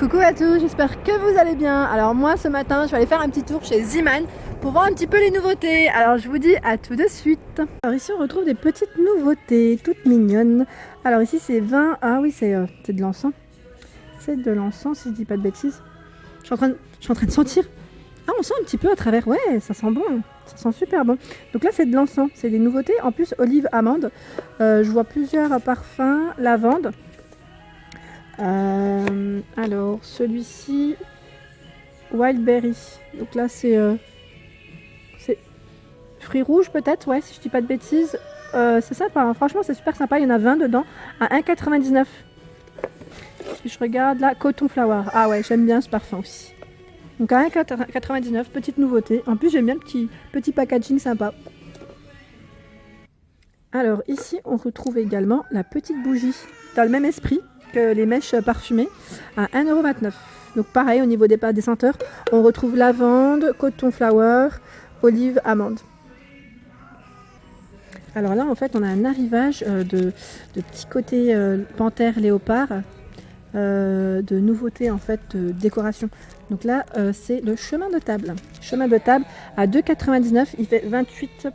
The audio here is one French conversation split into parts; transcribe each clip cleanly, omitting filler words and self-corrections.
Coucou à tous, j'espère que vous allez bien. Alors moi ce matin je vais aller faire un petit tour chez Zeeman pour voir un petit peu les nouveautés. Alors je vous dis à tout de suite. Alors ici on retrouve des petites nouveautés toutes mignonnes. Alors ici c'est 20, ah oui c'est de l'encens. C'est de l'encens si je dis pas de bêtises. Je suis en train de sentir. Ah on sent un petit peu à travers, ouais ça sent bon, ça sent super bon. Donc là c'est de l'encens, c'est des nouveautés. En plus olive amande, je vois plusieurs parfums, lavande. Alors celui-ci Wildberry, donc là c'est fruits rouges peut-être, ouais si je dis pas de bêtises. C'est sympa, hein. Franchement c'est super sympa, il y en a 20 dedans à 1,99 €. Si je regarde là, Coton Flower, ah ouais j'aime bien ce parfum aussi. Donc à 1,99 €, petite nouveauté. En plus j'aime bien le petit packaging sympa. Alors ici on retrouve également la petite bougie dans le même esprit que les mèches parfumées à 1,29 €. Donc pareil au niveau des senteurs, on retrouve lavande, coton flower, olive, amande. Alors là en fait on a un arrivage de petits côtés panthère léopard, de nouveautés en fait de décoration. Donc là c'est le chemin de table. Chemin de table à 2,99 €, il fait 28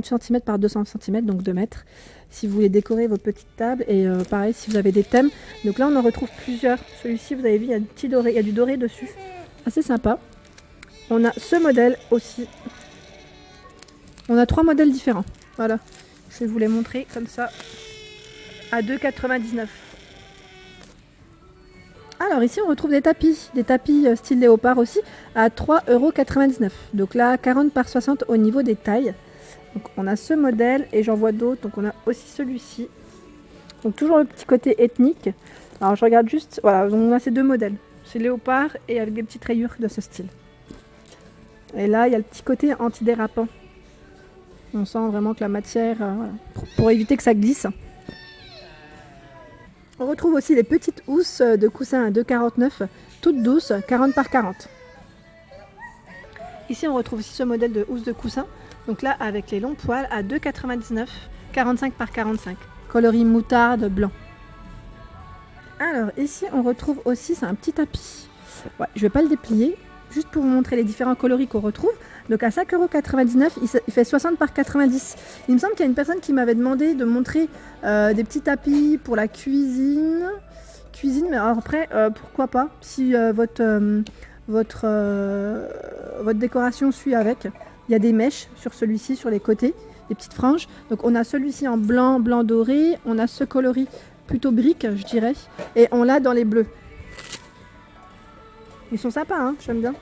cm par 200 cm, donc 2 mètres. Si vous voulez décorer vos petites tables et pareil si vous avez des thèmes. Donc là on en retrouve plusieurs. Celui-ci vous avez vu il y a du petit doré, il y a du doré dessus. Assez sympa. On a ce modèle aussi. On a 3 modèles différents. Voilà. Je vais vous les montrer comme ça. À 2,99 €. Alors ici on retrouve des tapis style léopard aussi à 3,99 €. Donc là 40 par 60 au niveau des tailles. Donc on a ce modèle et j'en vois d'autres, donc on a aussi celui-ci. Donc toujours le petit côté ethnique. Alors je regarde juste, voilà, on a ces deux modèles. C'est léopard et avec des petites rayures de ce style. Et là il y a le petit côté antidérapant. On sent vraiment que la matière, voilà, pour éviter que ça glisse. On retrouve aussi les petites housses de coussin à 2,49 €, toutes douces, 40 par 40. Ici on retrouve aussi ce modèle de housse de coussin. Donc là avec les longs poils à 2,99 €, 45 par 45. Coloris moutarde blanc. Alors ici on retrouve aussi, c'est un petit tapis. Ouais, je ne vais pas le déplier, juste pour vous montrer les différents coloris qu'on retrouve. Donc à 5,99 €, il fait 60 par 90. Il me semble qu'il y a une personne qui m'avait demandé de montrer des petits tapis pour la cuisine. Mais alors après, pourquoi pas, si votre décoration suit avec. Il y a des mèches sur celui-ci, sur les côtés, des petites franges. Donc on a celui-ci en blanc, blanc doré. On a ce coloris plutôt brique, je dirais. Et on l'a dans les bleus. Ils sont sympas, hein, j'aime bien.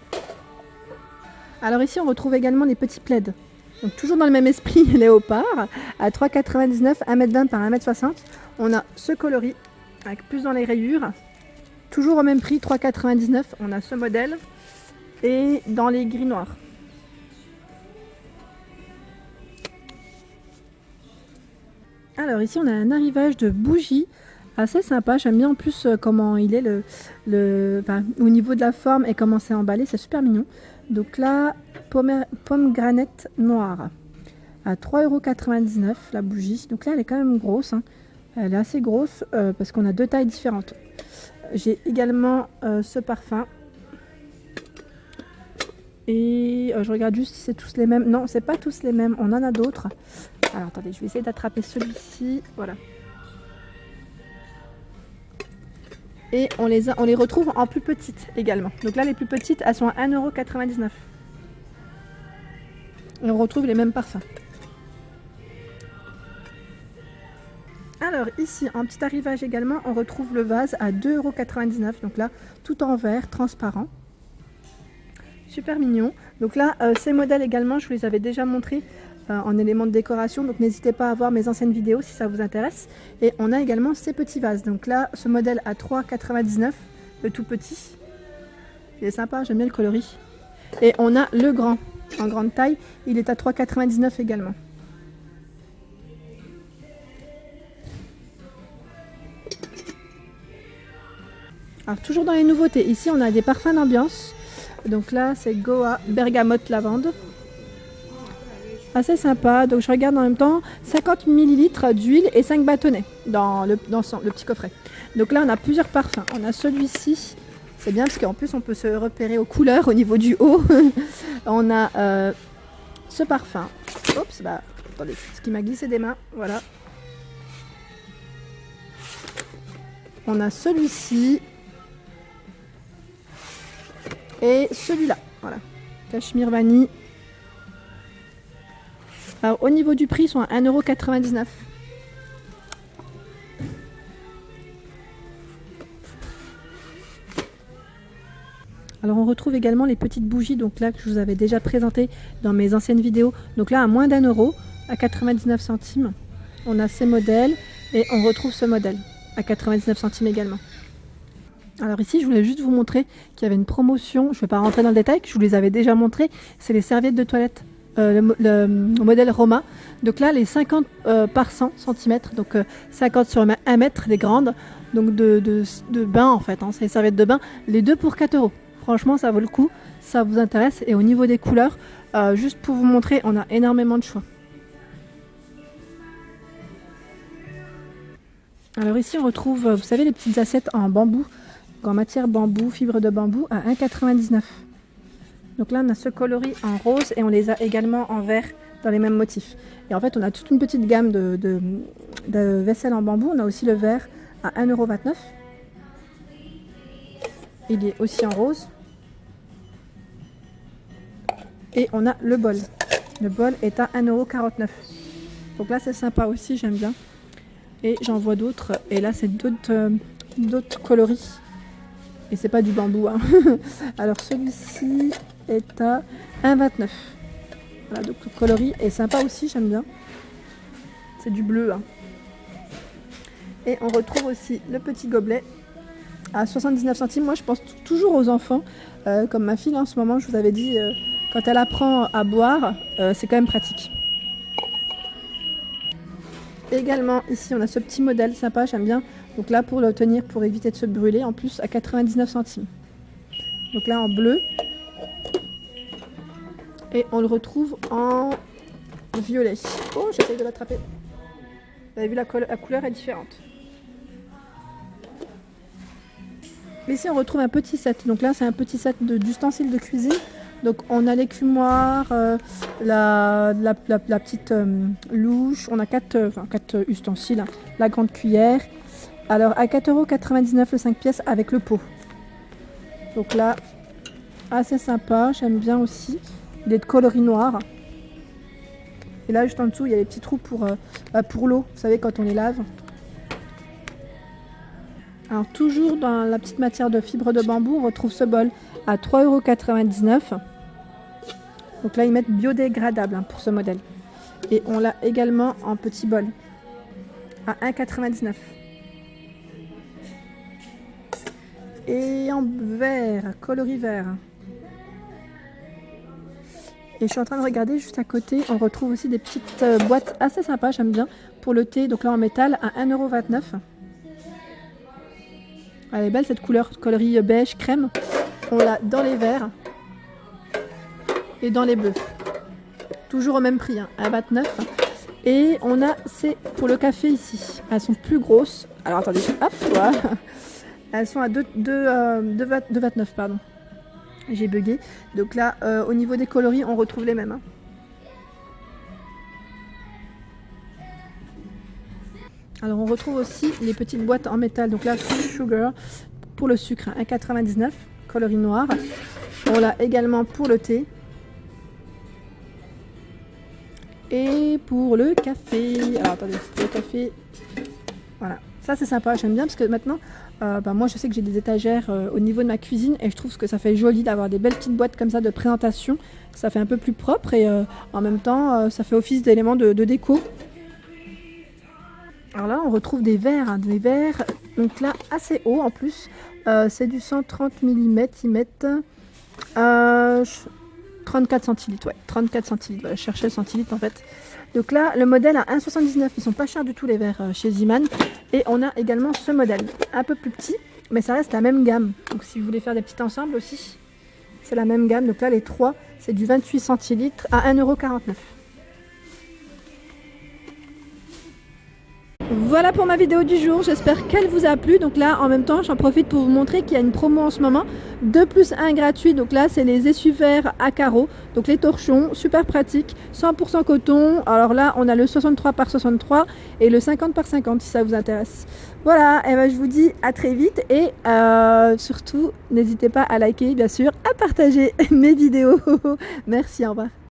Alors ici on retrouve également des petits plaids. Donc toujours dans le même esprit, léopard, à 3,99 €, 1,20 m par 1,60 m. On a ce coloris, avec plus dans les rayures. Toujours au même prix, 3,99 €. On a ce modèle. Et dans les gris noirs. Alors ici on a un arrivage de bougies assez sympa, j'aime bien en plus comment il est au niveau de la forme et comment c'est emballé, c'est super mignon. Donc là, pomme granette noire à 3,99 € la bougie. Donc là elle est quand même grosse, hein. Elle est assez grosse parce qu'on a deux tailles différentes. J'ai également ce parfum. Et je regarde juste si c'est tous les mêmes. Non, c'est pas tous les mêmes, on en a d'autres. Alors attendez, je vais essayer d'attraper celui-ci. Voilà. Et on les retrouve en plus petites également. Donc là, les plus petites, elles sont à 1,99 €. Et on retrouve les mêmes parfums. Alors ici, en petit arrivage également, on retrouve le vase à 2,99 €. Donc là, tout en verre, transparent. Super mignon. Donc là, ces modèles également, je vous les avais déjà montrés en éléments de décoration. Donc n'hésitez pas à voir mes anciennes vidéos si ça vous intéresse. Et on a également ces petits vases. Donc là, ce modèle à 3,99 €, le tout petit. Il est sympa, j'aime bien le coloris. Et on a le grand, en grande taille. Il est à 3,99 € également. Alors toujours dans les nouveautés, ici on a des parfums d'ambiance. Donc là c'est Goa bergamote lavande. Assez sympa, donc je regarde en même temps 50 ml d'huile et 5 bâtonnets dans le petit coffret. Donc là, on a plusieurs parfums. On a celui-ci. C'est bien parce qu'en plus, on peut se repérer aux couleurs au niveau du haut. On a ce parfum. Oups, bah, attendez, ce qui m'a glissé des mains. Voilà. On a celui-ci. Et celui-là. Voilà. Cachemire vanille. Alors, au niveau du prix, ils sont à 1,99 €. Alors on retrouve également les petites bougies, donc là que je vous avais déjà présenté dans mes anciennes vidéos. Donc là à moins d'1 € à 99 centimes. On a ces modèles et on retrouve ce modèle à 99 centimes également. Alors ici je voulais juste vous montrer qu'il y avait une promotion, je ne vais pas rentrer dans le détail, que je vous les avais déjà montré. C'est les serviettes de toilette, le modèle Roma. Donc là les 50 par 100 cm, donc 50 sur 1 mètre, les grandes, donc de bain en fait, hein, c'est les serviettes de bain, les deux pour 4 €. Franchement, ça vaut le coup, ça vous intéresse. Et au niveau des couleurs, juste pour vous montrer, on a énormément de choix. Alors ici, on retrouve, vous savez, les petites assiettes en bambou, en matière bambou, fibre de bambou, à 1,99 €. Donc là, on a ce coloris en rose et on les a également en vert dans les mêmes motifs. Et en fait, on a toute une petite gamme de vaisselle en bambou. On a aussi le vert à 1,29 €. Il est aussi en rose. Et on a le bol. Le bol est à 1,49 €. Donc là, c'est sympa aussi, j'aime bien. Et j'en vois d'autres. Et là, c'est d'autres coloris. Et c'est pas du bambou, hein. Alors celui-ci est à 1,29 €. Voilà, donc le coloris est sympa aussi, j'aime bien. C'est du bleu, hein. Et on retrouve aussi le petit gobelet à 79 centimes. Moi, je pense toujours aux enfants. Comme ma fille, en ce moment, je vous avais dit, quand elle apprend à boire, c'est quand même pratique. Également, ici, on a ce petit modèle sympa, j'aime bien. Donc là, pour le tenir, pour éviter de se brûler, en plus, à 99 centimes. Donc là, en bleu. Et on le retrouve en violet. Oh, j'essaye de l'attraper. Vous avez vu, la couleur est différente. Ici, on retrouve un petit set. Donc là, c'est un petit set d'ustensiles de cuisine. Donc on a l'écumoire, la petite louche. On a 4 ustensiles. Hein. La grande cuillère. Alors à 4,99 € le 5 pièces avec le pot. Donc là, assez sympa. J'aime bien aussi. Il est de coloris noir. Et là, juste en dessous, il y a les petits trous pour l'eau. Vous savez, quand on les lave. Alors toujours dans la petite matière de fibre de bambou, on retrouve ce bol à 3,99 €. Donc là, ils mettent biodégradable, hein, pour ce modèle. Et on l'a également en petit bol à 1,99 €. Et en vert, coloris vert. Et je suis en train de regarder juste à côté, on retrouve aussi des petites boîtes assez sympas, j'aime bien, pour le thé. Donc là en métal à 1,29 €. Elle est belle cette couleur, coloris beige, crème. On l'a dans les verts et dans les bleus. Toujours au même prix, hein, à 29 €. Et on a, c'est pour le café ici. Elles sont plus grosses. Alors attendez, hop, voilà. Elles sont à 2,29 €, pardon. J'ai bugué. Donc là, au niveau des coloris, on retrouve les mêmes. Hein. Alors on retrouve aussi les petites boîtes en métal. Donc là, Sugar pour le sucre, 1,99 €, coloris noir. On l'a également pour le thé. Et pour le café. Alors attendez, le café. Voilà. Ça c'est sympa, j'aime bien parce que maintenant, moi je sais que j'ai des étagères au niveau de ma cuisine et je trouve que ça fait joli d'avoir des belles petites boîtes comme ça de présentation. Ça fait un peu plus propre et en même temps ça fait office d'élément de déco. Alors là on retrouve des verres, hein, donc là assez haut en plus. C'est du 130 mm, ils mettent 34 centilitres, ouais, 34 centilitres, voilà, je cherchais le centilitre en fait. Donc là, le modèle à 1,79 €, ils sont pas chers du tout les verres chez Ziman. Et on a également ce modèle, un peu plus petit, mais ça reste la même gamme. Donc si vous voulez faire des petits ensembles aussi, c'est la même gamme. Donc là, les trois, c'est du 28 centilitres à 1,49 €. Voilà pour ma vidéo du jour, j'espère qu'elle vous a plu. Donc là en même temps j'en profite pour vous montrer qu'il y a une promo en ce moment, 2 + 1 gratuit. Donc là c'est les essuie-verres à carreaux, donc les torchons, super pratique, 100% coton. Alors là on a le 63 par 63 et le 50 par 50 si ça vous intéresse. Voilà, et ben je vous dis à très vite et surtout n'hésitez pas à liker, bien sûr, à partager mes vidéos. Merci, au revoir.